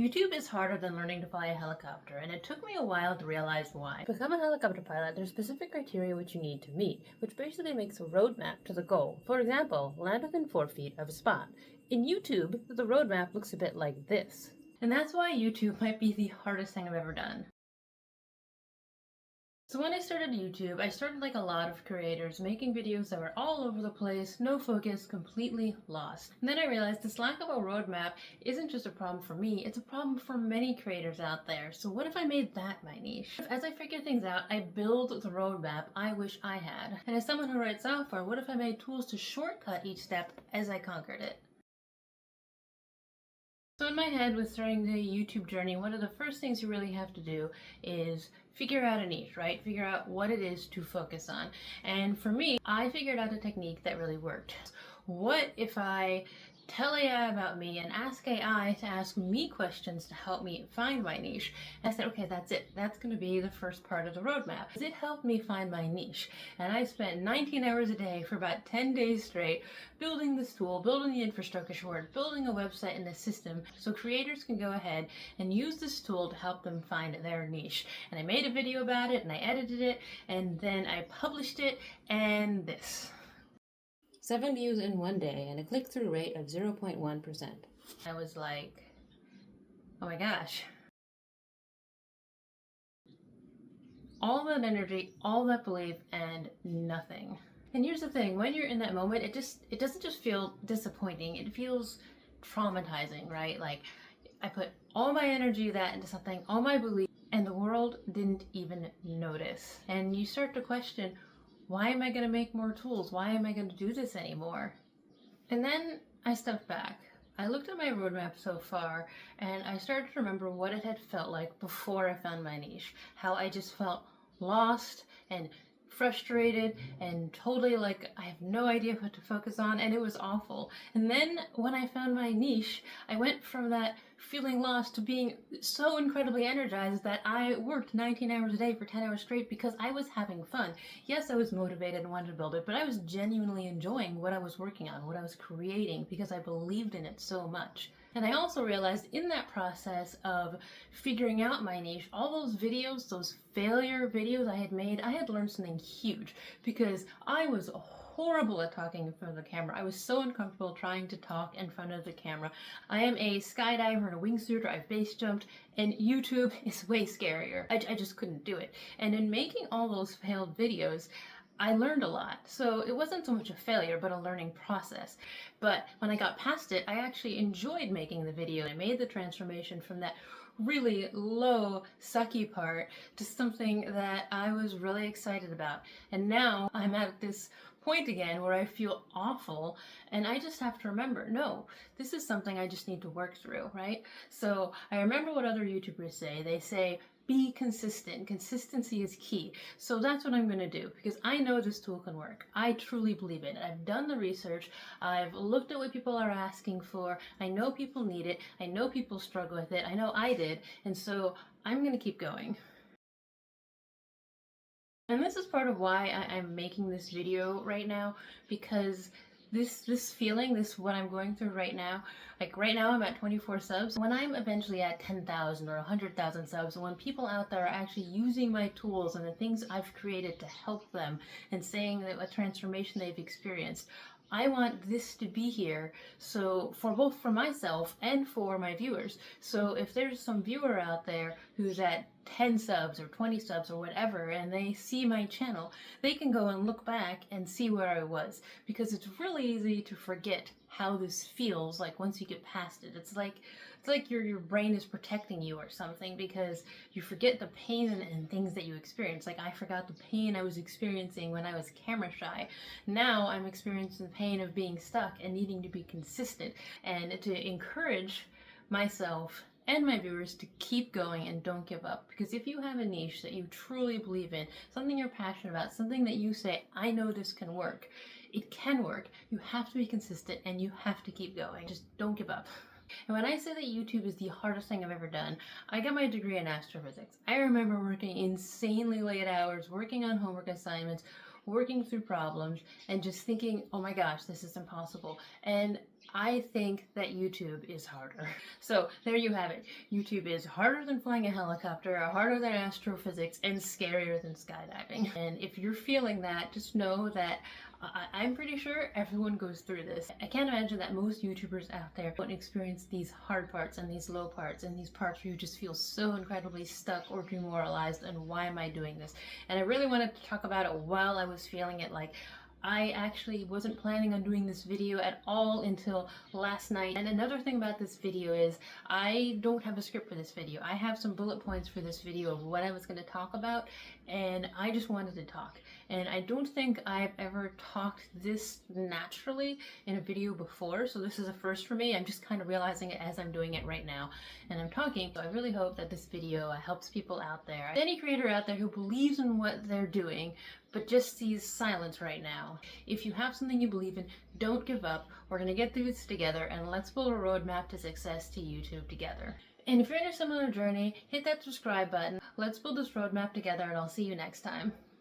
YouTube is harder than learning to fly a helicopter, and it took me a while to realize why. To become a helicopter pilot, there's specific criteria which you need to meet, which basically makes a roadmap to the goal. For example, land within 4 feet of a spot. In YouTube, the roadmap looks a bit like this. And that's why YouTube might be the hardest thing I've ever done. So when I started YouTube, I started like a lot of creators, making videos that were all over the place, no focus, completely lost. And then I realized this lack of a roadmap isn't just a problem for me, it's a problem for many creators out there. So what if I made that my niche? As I figure things out, I build the roadmap I wish I had. And as someone who writes software, what if I made tools to shortcut each step as I conquered it? So in my head, with starting the YouTube journey, one of the first things you really have to do is figure out a niche, right? Figure out what it is to focus on. And for me, I figured out a technique that really worked. What if I tell AI about me and ask AI to ask me questions to help me find my niche? And I said, okay, that's it. That's going to be the first part of the roadmap. It helped me find my niche. And I spent 19 hours a day for about 10 days straight building this tool, building the infrastructure for it, building a website and a system so creators can go ahead and use this tool to help them find their niche. And I made a video about it and I edited it and then I published it, and this. 7 views in one day and a click-through rate of 0.1%. I was like, oh my gosh. All that energy, all that belief, and nothing. And here's the thing, when you're in that moment, it doesn't just feel disappointing, it feels traumatizing, right? Like, I put all my energy into something, all my belief, and the world didn't even notice. And you start to question, why am I going to make more tools? Why am I going to do this anymore? And then I stepped back. I looked at my roadmap so far and I started to remember what it had felt like before I found my niche. How I just felt lost and frustrated and totally like I have no idea what to focus on, and it was awful. And then when I found my niche, I went from that feeling lost to being so incredibly energized that I worked 19 hours a day for 10 hours straight because I was having fun. Yes, I was motivated and wanted to build it, but I was genuinely enjoying what I was working on, what I was creating, because I believed in it so much. And I also realized in that process of figuring out my niche, all those videos, those failure videos I had made, I had learned something huge because I was horrible at talking in front of the camera. I was so uncomfortable trying to talk in front of the camera. I am a skydiver and a wingsuiter, I've base jumped, and YouTube is way scarier. I just couldn't do it. And in making all those failed videos, I learned a lot. So it wasn't so much a failure, but a learning process. But when I got past it, I actually enjoyed making the video. I made the transformation from that really low, sucky part to something that I was really excited about. And now I'm at this point again where I feel awful, and I just have to remember, no, this is something I just need to work through, right? So I remember what other YouTubers say. They say, be consistent. Consistency is key. So that's what I'm going to do because I know this tool can work. I truly believe it. I've done the research. I've looked at what people are asking for. I know people need it. I know people struggle with it. I know I did. And so I'm going to keep going. And this is part of why I'm making this video right now, because this feeling, what I'm going through right now, like right now I'm at 24 subs. When I'm eventually at 10,000 or 100,000 subs, when people out there are actually using my tools and the things I've created to help them and saying that what transformation they've experienced, I want this to be here, so both for myself and for my viewers. So if there's some viewer out there who's at 10 subs or 20 subs or whatever, and they see my channel, they can go and look back and see where I was, because it's really easy to forget how this feels like once you get past it. It's like your brain is protecting you or something, because you forget the pain and things that you experience. Like I forgot the pain I was experiencing when I was camera shy. Now I'm experiencing the pain of being stuck and needing to be consistent, and to encourage myself and my viewers to keep going and don't give up. Because if you have a niche that you truly believe in, something you're passionate about, something that you say, I know this can work, it can work. You have to be consistent and you have to keep going. Just don't give up. And when I say that YouTube is the hardest thing I've ever done, I got my degree in astrophysics. I remember working insanely late hours, working on homework assignments, working through problems, and just thinking, oh my gosh, this is impossible. And I think that YouTube is harder. So there you have it. YouTube is harder than flying a helicopter, harder than astrophysics, and scarier than skydiving. And if you're feeling that, just know that I'm pretty sure everyone goes through this. I can't imagine that most YouTubers out there don't experience these hard parts and these low parts and these parts where you just feel so incredibly stuck or demoralized and why am I doing this? And I really wanted to talk about it while I was feeling it. Like, I actually wasn't planning on doing this video at all until last night. And another thing about this video is I don't have a script for this video. I have some bullet points for this video of what I was going to talk about, and I just wanted to talk. And I don't think I've ever talked this naturally in a video before, so this is a first for me. I'm just kind of realizing it as I'm doing it right now and I'm talking. So I really hope that this video helps people out there. Any creator out there who believes in what they're doing but just sees silence right now. If you have something you believe in, don't give up. We're gonna get through this together, and let's build a roadmap to success to YouTube together. And if you're in a similar journey, hit that subscribe button. Let's build this roadmap together, and I'll see you next time.